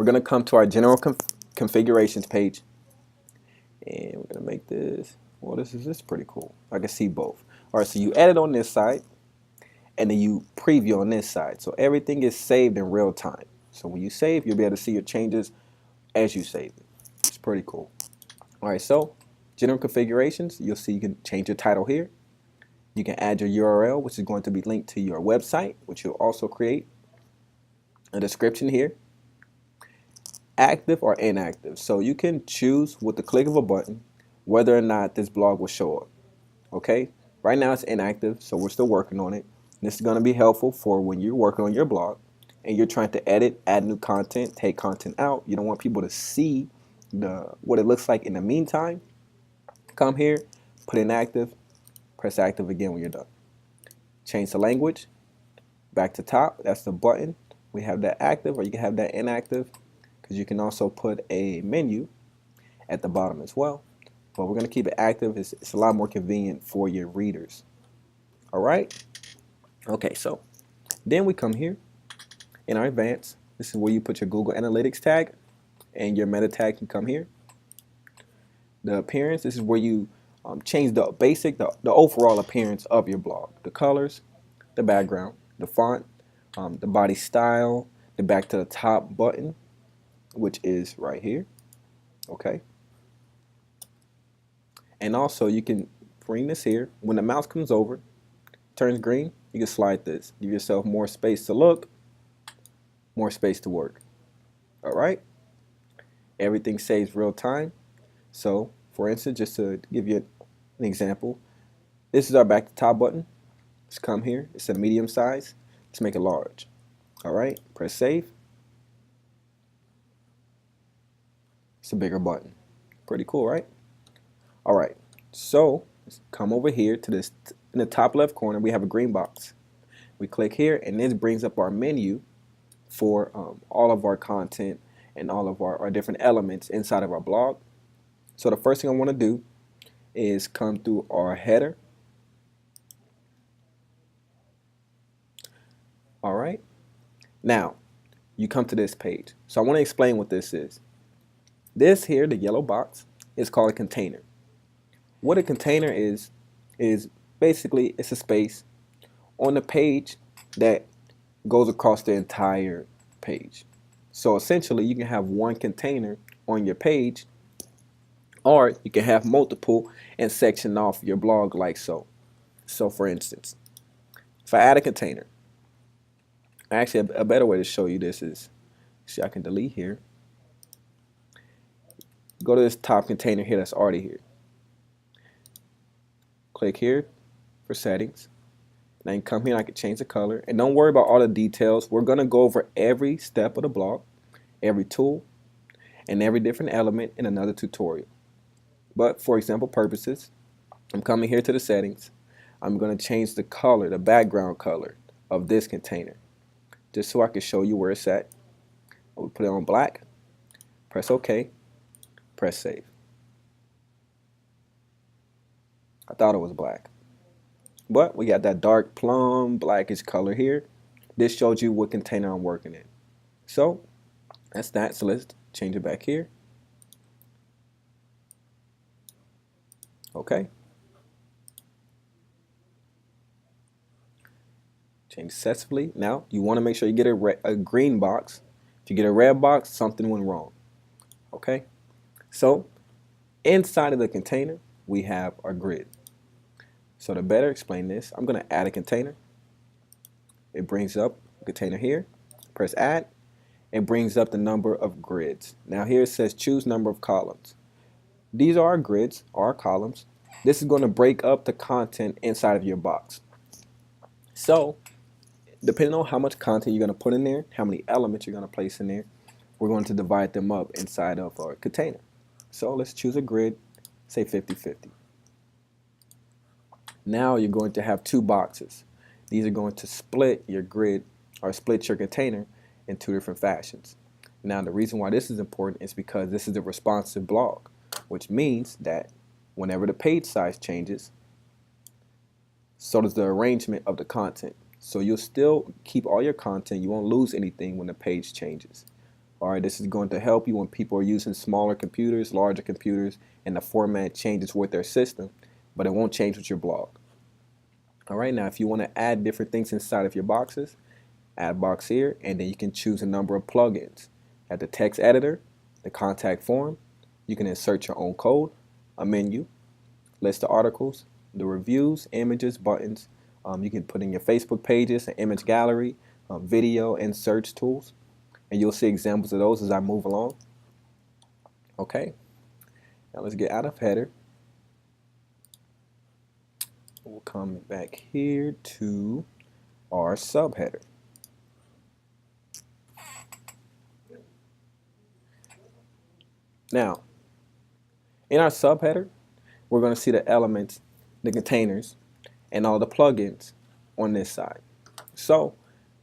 going to come to our general configurations page, and we're going to make this, well, this is pretty cool. I can see both. All right, so you edit on this side, and then you preview on this side. So everything is saved in real time. So when you save, you'll be able to see your changes as you save it. It's pretty cool. All right, so general configurations, you'll see you can change your title here. You can add your URL, which is going to be linked to your website, which you'll also create a description here. Active or inactive. So you can choose with the click of a button whether or not this blog will show up. Okay, right now it's inactive, so we're still working on it. This is going to be helpful for when you're working on your blog and you're trying to edit, add new content, take content out. You don't want people to see what it looks like in the meantime. Come here, put inactive, press active again when you're done. Change the language, back to top, that's the button. We have that active, or you can have that inactive, because you can also put a menu at the bottom as well. But we're going to keep it active. It's a lot more convenient for your readers. All right. Okay, so then we come here in our advanced. This is where you put your Google Analytics tag, and your meta tag can come here. The appearance, this is where you change the basic, the overall appearance of your blog. The colors, the background, the font, the body style, the back to the top button, which is right here. Okay. And also you can bring this here. When the mouse comes over, turns green, you can slide this. Give yourself more space to look, more space to work. All right. Everything saves real time. So for instance, just to give you an example, this is our back to top button. Let's come here. It's a medium size. Let's make it large. All right. Press save. It's a bigger button. Pretty cool, right? All right. So let's come over here to this. In the top left corner, we have a green box. We click here, and this brings up our menu for all of our content and all of our different elements inside of our blog. So the first thing I want to do is come through our header. All right. Now you come to this page. So I want to explain what this is. This here, the yellow box, is called a container. What a container is basically it's a space on the page that goes across the entire page. So essentially you can have one container on your page, or you can have multiple and section off your blog like so. So for instance, if I add a container, actually a better way to show you this is, see, I can delete here. Go to this top container here that's already here. Click here for settings. Now you can come here and I can change the color. And don't worry about all the details. We're going to go over every step of the blog, every tool, and every different element in another tutorial. But for example purposes, I'm coming here to the settings. I'm going to change the color, the background color of this container, just so I can show you where it's at. We'll put it on black. Press OK. Press save. I thought it was black, but we got that dark plum blackish color here. This shows you what container I'm working in. So that's that. So let's change it back here. Okay. Change successfully. Now you want to make sure you get a green box. If you get a red box, something went wrong. Okay. So inside of the container, we have our grid. So to better explain this, I'm going to add a container. It brings up a container here. Press add. It brings up the number of grids. Now here it says choose number of columns. These are our grids, our columns. This is going to break up the content inside of your box. So depending on how much content you're going to put in there, how many elements you're going to place in there, we're going to divide them up inside of our container. So let's choose a grid, say 50-50. Now you're going to have two boxes. These are going to split your grid or split your container in two different fashions. Now the reason why this is important is because this is a responsive blog, which means that whenever the page size changes, so does the arrangement of the content. So you'll still keep all your content. You won't lose anything when the page changes. All right, this is going to help you when people are using smaller computers, larger computers, and the format changes with their system, but it won't change with your blog. All right, now if you want to add different things inside of your boxes, add box here, and then you can choose a number of plugins. At the text editor, the contact form, you can insert your own code, a menu, list of articles, the reviews, images, buttons. You can put in your Facebook pages, an image gallery, video, and search tools. And you'll see examples of those as I move along. Okay, now let's get out of header. We'll come back here to our subheader. Now, in our subheader, we're going to see the elements, the containers, and all the plugins on this side. So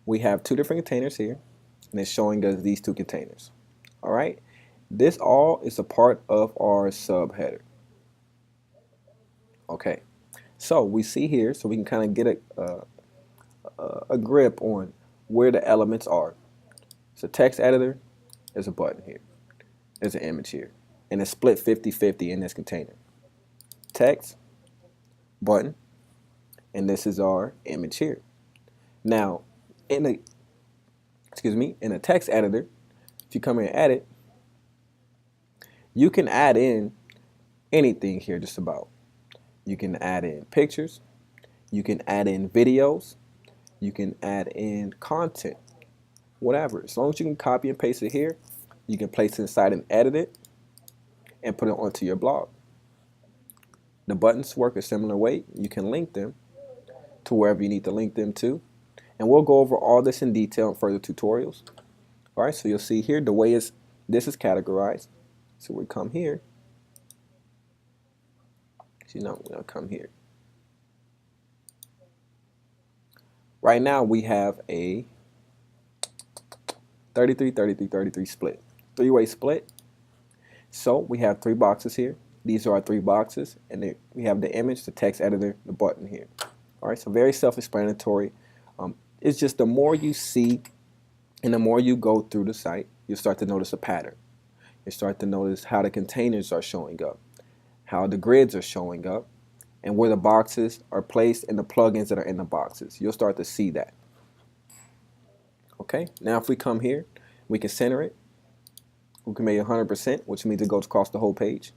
we have two different containers here, and it's showing us these two containers. All right, this all is a part of our subheader. Okay, so we see here, so we can kind of get a grip on where the elements are. So text editor, there's a button here, there's an image here, and it's split 50-50 in this container. Text, button, and this is our image here. Now, in the text editor, if you come here and edit, you can add in anything here just about. You can add in pictures, you can add in videos, you can add in content, whatever. As long as you can copy and paste it here, you can place it inside and edit it and put it onto your blog. The buttons work a similar way. You can link them to wherever you need to link them to. And we'll go over all this in detail in further tutorials. All right, so you'll see here the way this is categorized. So we come here. So now we're going to come here. Right now we have a 33-33-33 split, three-way split. So we have three boxes here. These are our three boxes, and we have the image, the text editor, the button here. All right, so very self-explanatory. It's just the more you see and the more you go through the site, you'll start to notice a pattern. You start to notice how the containers are showing up, how the grids are showing up, and where the boxes are placed and the plugins that are in the boxes. You'll start to see that. Okay, now if we come here, we can center it. We can make it 100%, which means it goes across the whole page.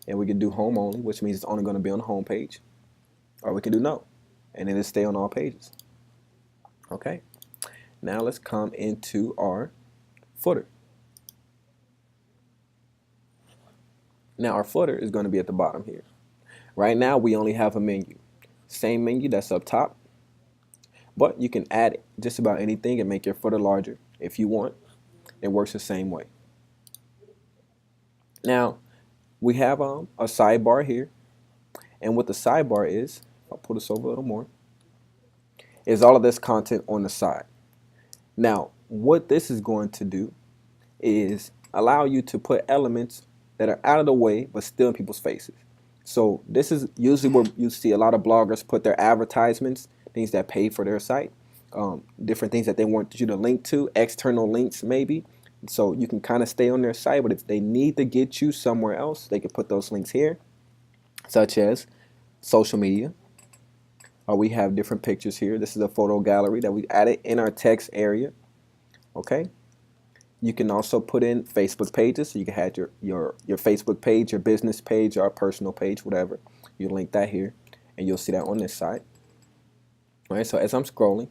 And we can do home only, which means it's only going to be on the home page. Or we can do no, and it'll stay on all pages. Okay, now let's come into our footer. Now our footer is going to be at the bottom here. Right now we only have a menu. Same menu that's up top, but you can add just about anything and make your footer larger if you want. It works the same way. Now we have a sidebar here, and what the sidebar is, I'll pull this over a little more, is all of this content on the side. Now what this is going to do is allow you to put elements that are out of the way but still in people's faces. So this is usually where you see a lot of bloggers put their advertisements, things that pay for their site, different things that they want you to link to, external links maybe. So you can kind of stay on their site, but if they need to get you somewhere else, they can put those links here, such as social media. We have different pictures here. This is a photo gallery that we added in our text area. Okay. You can also put in Facebook pages. So you can have your Facebook page, your business page, or personal page, whatever. You link that here, and you'll see that on this side. All right. So as I'm scrolling,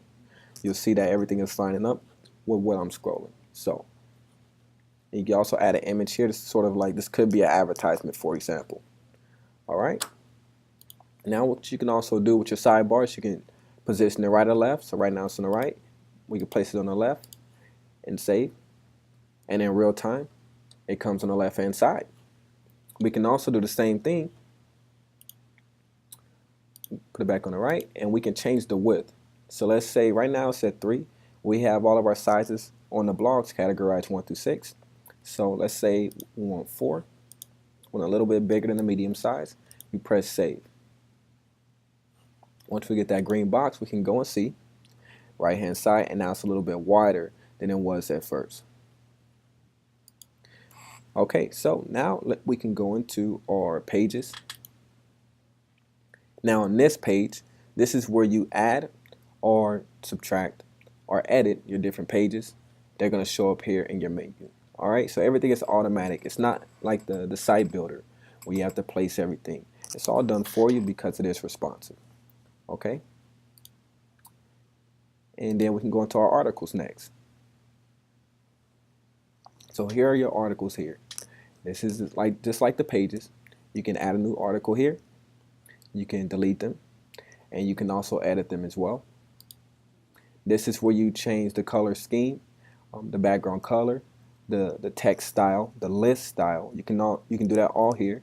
you'll see that everything is lining up with what I'm scrolling. So you can also add an image here. This is sort of like, this could be an advertisement, for example. All right. Now what you can also do with your sidebars, you can position it right or left. So right now it's on the right. We can place it on the left and save. And in real time, it comes on the left hand side. We can also do the same thing. Put it back on the right, and we can change the width. So let's say right now it's at 3. We have all of our sizes on the blogs categorized 1 through 6. So let's say we want 4. We want a little bit bigger than the medium size. We press save. Once we get that green box, we can go and see right hand side, and now it's a little bit wider than it was at first. Okay, so now we can go into our pages. Now on this page, this is where you add or subtract or edit your different pages. They're going to show up here in your menu. All right, so everything is automatic. It's not like the site builder where you have to place everything. It's all done for you because it is responsive. Okay, and then we can go into our articles next. So here are your articles here. This is like just like the pages. You can add a new article here. You can delete them, and you can also edit them as well. This is where you change the color scheme, the background color, the text style, the list style. You can do that all here.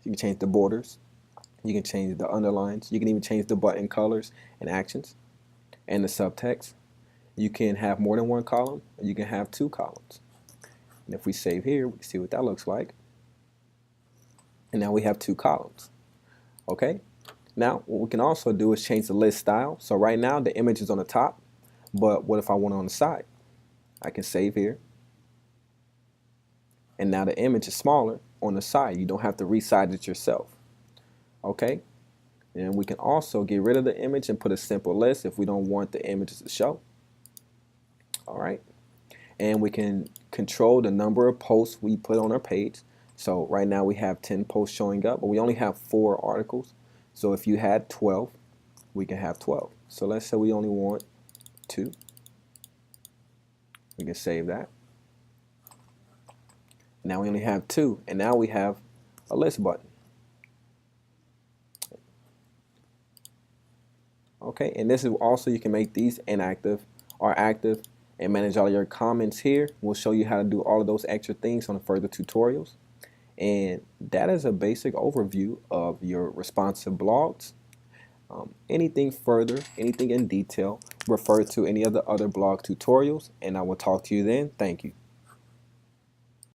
You can change the borders. You can change the underlines. You can even change the button colors and actions and the subtext. You can have more than one column, and you can have two columns. And if we save here, we can see what that looks like. And now we have two columns. Okay. Now what we can also do is change the list style. So right now the image is on the top, but what if I want it on the side? I can save here. And now the image is smaller on the side. You don't have to resize it yourself. Okay. And we can also get rid of the image and put a simple list if we don't want the images to show. All right. And we can control the number of posts we put on our page. So right now we have 10 posts showing up, but we only have 4 articles. So if you had 12, we can have 12. So let's say we only want 2. We can save that. Now we only have 2, and now we have a list button. Okay, and this is also, you can make these inactive or active and manage all your comments here. We'll show you how to do all of those extra things on further tutorials. And that is a basic overview of your responsive blogs. Anything further, anything in detail, refer to any of the other blog tutorials, and I will talk to you then. Thank you.